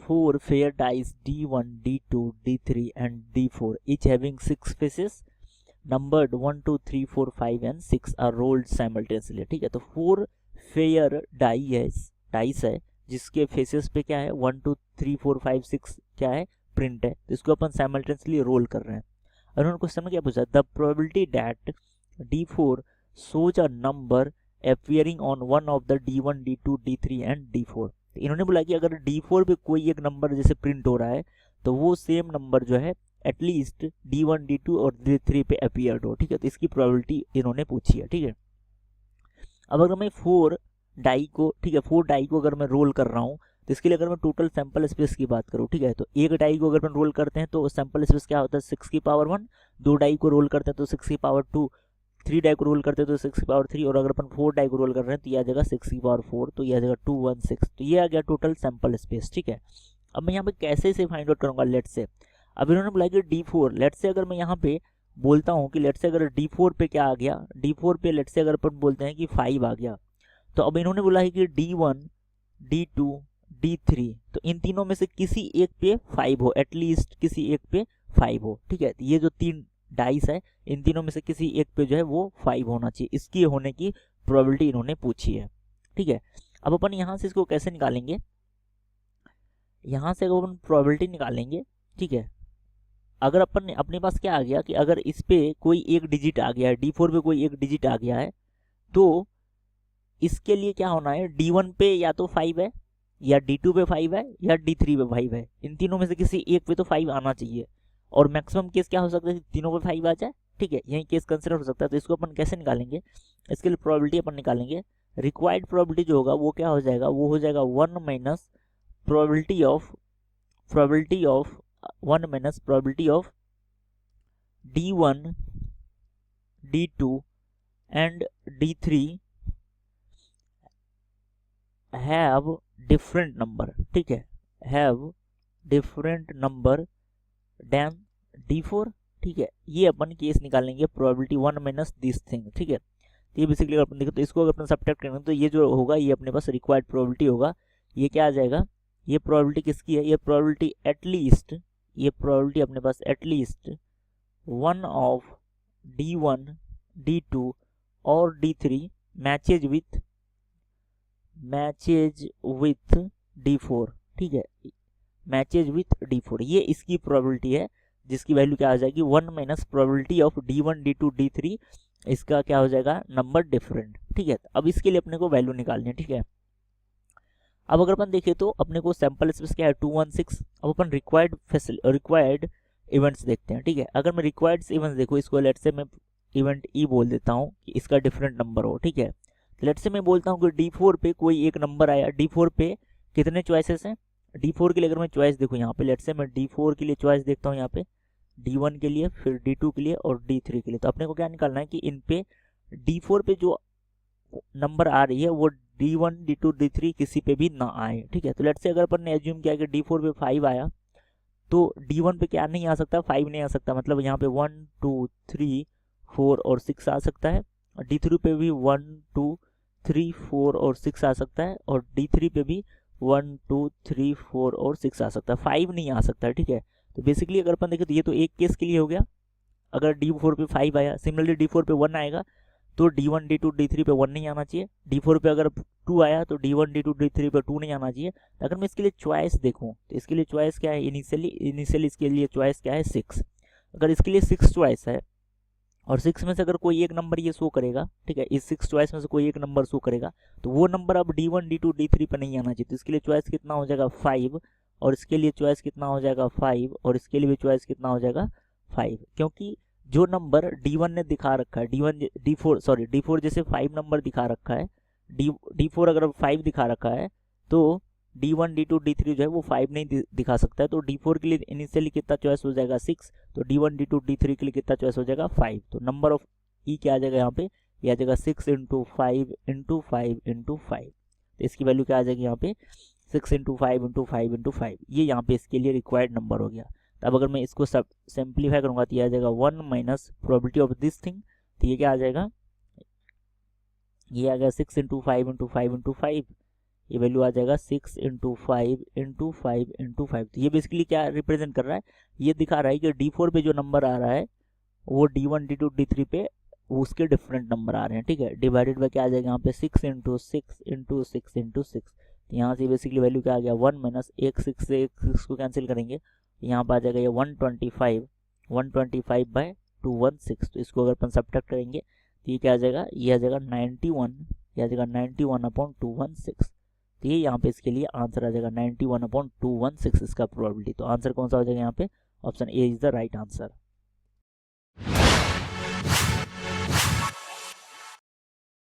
4 fair dice D1, D2, D3 and D4 each having 6 faces numbered 1, 2, 3, 4, 5 and 6 are rolled simultaneously। ठीक है, तो 4 fair dice है जिसके faces पे क्या है 1, 2, 3, 4, 5, 6 क्या है प्रिंट है, तो इसको अपन साइमल्टेनियसली रोल कर रहे हैं। और उन्होंने क्वेश्चन में क्या पूछा, the probability that D4 shows a number appearing on one of the D1, D2, D3 and D4। तो इन्होंने बोला कि अगर D4 पे कोई एक नंबर जैसे प्रिंट हो रहा है तो वो सेम नंबर जो है एटलीस्ट D1, D2 और D3 पे अपीयर्ड हो। ठीक है, तो इसकी प्रोबेबिलिटी इन्होंने पूछी है। ठीक है, अब अगर मैं 4 डाई को अगर मैं रोल कर रहा हूँ तो इसके लिए अगर मैं टोटल सैंपल स्पेस की बात करूँ, ठीक है, तो एक डाई को अगर मैं रोल करते हैं तो सैंपल स्पेस क्या होता है 6 की पावर 1, 2 डाई को रोल करते हैं तो 6 की पावर 2, 3 डाई को रोल करते हैं तो 6 की पावर 3 और अगर अपन 4 डाई को रोल कर रहे हैं तो यह आ जाएगा 6 की पावर 4, तो यह आ जाएगा 2, 1, 6, तो ये आ गया टोटल सैंपल स्पेस। ठीक है, अब मैं यहाँ पे कैसे इसे फाइंड आउट करूँगा, लेट से अब इन्होंने बोला कि D4, लेट से अगर मैं यहाँ पे बोलता हूँ कि लेट से अगर D4 पे क्या आ गया, D4 पे लेट से अगर अपन बोलते हैं कि 5 आ गया, तो अब इन्होंने बोला है कि D1, D2, D3, तो इन तीनों में से किसी एक पे 5 हो, एटलीस्ट किसी एक पे 5 हो। ठीक है, ये जो 3 डाइस है इन तीनों में से किसी एक पे जो है वो 5 होना चाहिए, इसकी होने की प्रोबेबिलिटी इन्होंने पूछी है। ठीक है, अब अपन यहाँ से इसको कैसे निकालेंगे, यहाँ से अपन प्रोबेबिलिटी निकालेंगे। ठीक है, अगर अपन अपने पास क्या आ गया कि अगर इस पे कोई एक डिजिट आ गया है, D4 पे कोई एक डिजिट आ गया है, तो इसके लिए क्या होना है, D1 पे या तो 5 है या D2 पे 5 है या D3 पे 5 है, इन तीनों में से किसी एक पे तो 5 आना चाहिए। और मैक्सिमम केस क्या हो सकता है, तीनों पे 5 आ जाए। ठीक है, यही केस कंसिडर हो सकता है, तो इसको अपन कैसे निकालेंगे, इसके लिए प्रोबेबिलिटी अपन निकालेंगे। रिक्वायर्ड प्रोबेबिलिटी जो होगा वो क्या हो जाएगा, वो हो जाएगा 1 minus probability of D1, D2 and D3 have different number। ठीक है, have different number than D4। ठीक है, ये अपन केस निकालेंगे प्रोबेबिलिटी 1 माइनस दिस थिंग। ठीक है, तो ये बेसिकली अपन देखें तो इसको अगर अपन सब्ट्रैक्ट करेंगे तो ये जो होगा ये अपने पास रिक्वायर्ड प्रोबेबिलिटी होगा। ये क्या आ जाएगा, ये प्रोबेबिलिटी किसकी है, ये प्रोबेबिलिटी एटलीस्ट, ये प्रोबेबिलिटी अपने पास एटलीस्ट 1 ऑफ D1, D2 और D3 मैचेज विथ D4। ठीक है, मैचेज विथ D4, ये इसकी प्रोबेबिलिटी है जिसकी वैल्यू क्या आ जाएगी 1 minus probability of D1, D2, D3, इसका क्या हो जाएगा नंबर डिफरेंट। ठीक है, अब इसके लिए अपने को वैल्यू निकालनी है। ठीक है, अब अगर अपन देखें तो अपने को सैंपल स्पेस क्या है 2, 1, 6। अब अपन रिक्वायर्ड इवेंट्स देखते हैं। ठीक है, अगर मैं रिक्वायर्ड इवेंट्स देखो, इसको लेट से मैं इवेंट ई बोल देता हूँ कि इसका डिफरेंट नंबर हो। ठीक है, लेट से मैं बोलता हूँ कि D4 पे कोई एक नंबर आया, D4 पे कितने चॉइसेस हैं, D4 के लिए अगर मैं चॉइस देखूँ यहाँ पे, लेट से मैं D4 के लिए चॉइस देखता हूँ यहाँ पे, D1 के लिए, फिर D2 के लिए और D3 के लिए, तो अपने को क्या निकालना है कि इन पे D4 पे जो नंबर आ रही है वो D1, D2, D3 किसी पे भी ना आए। ठीक है, तो लेट से अगर अपन ने एज्यूम किया कि D4 पे 5 आया तो D1 पे क्या नहीं आ सकता, 5 नहीं आ सकता, मतलब यहाँ पे 1, 2, 3, 4 और 6 आ सकता है। और D3 पे भी 1, 2, 3, 4 और 6 आ सकता है, और D3 पे भी 1, 2, 3, 4 और 6 आ सकता है, 5 नहीं आ सकता है। ठीक है, तो बेसिकली अगर अपन देखें तो ये तो एक केस के लिए हो गया, अगर D4 पे 5 आया, सिमिलरली D4 पे 1 आएगा तो D1, D2, D3 पे 1 नहीं आना चाहिए। D4 पे अगर 2 आया तो D1, D2, D3 पे 2 नहीं आना चाहिए। तो अगर मैं इसके लिए चॉइस देखूं तो इसके लिए चॉइस क्या है, इनिशियली इसके लिए चॉइस क्या है 6। अगर इसके लिए 6 चॉइस है और 6 में से अगर कोई एक नंबर ये शो करेगा, ठीक है, इस 6 चॉइस में से कोई एक नंबर शो करेगा तो वो नंबर अब D1, D2, D3 पे नहीं आना चाहिए। तो इसके लिए चॉइस कितना हो जाएगा 5, और इसके लिए चॉइस कितना हो जाएगा 5, और इसके लिए भी चॉइस कितना हो जाएगा 5, क्योंकि जो नंबर D1 ने दिखा रखा है, D4 जैसे 5 नंबर दिखा रखा है, D4 अगर 5 दिखा रखा है तो D1, D2, D3 जो है वो 5 नहीं दिखा सकता है। तो D4 के लिए इनिशियली कितना चॉइस हो जाएगा 6, तो D1, D2, D3 के लिए कितना चॉइस हो जाएगा 5। तो नंबर ऑफ ई क्या आ जाएगा यहाँ पे, ये आ जाएगा 6 × 5 × 5 × 5। तो इसकी वैल्यू क्या आ जाएगी यहाँ पे 6 × 5 × 5 × 5, ये यहाँ पे इसके लिए रिक्वायर्ड नंबर हो गया। अब अगर मैं इसको सब सिंप्लीफाई करूंगा तो ये आ जाएगा 1 minus probability of this thing, तो ये क्या आ जाएगा, ये आ गया 6 × 5 × 5 × 5, ये वैल्यू आ जाएगा 6 इंटू 5 इंटू 5 इंटू 5। तो ये बेसिकली क्या रिप्रेजेंट कर रहा है, ये दिखा रहा है कि D4 पे जो नंबर आ रहा है वो D1 D2 D3 पे उसके डिफरेंट नंबर आ रहे हैं, ठीक है। डिवाइडेड बाय क्या आ जाएगा यहाँ पे 6 इंटू 6 इंटू 6 इंटू 6। यहाँ से बेसिकली वैल्यू क्या आ गया 1 माइनस एक 6 से एक 6 को कैंसिल करेंगे, यहाँ पर आ जाएगा ये 125 बाय 216। तो इसको अगर अपन सब्ट्रैक्ट करेंगे तो ये क्या आ जाएगा, ये आ जाएगा 91, ये आ जाएगा 91/216। तो ये यहाँ पे इसके लिए आंसर आ जाएगा 91/216 इसका प्रोबेबिलिटी। तो आंसर कौन सा हो जाएगा यहाँ पे, option A is the right answer.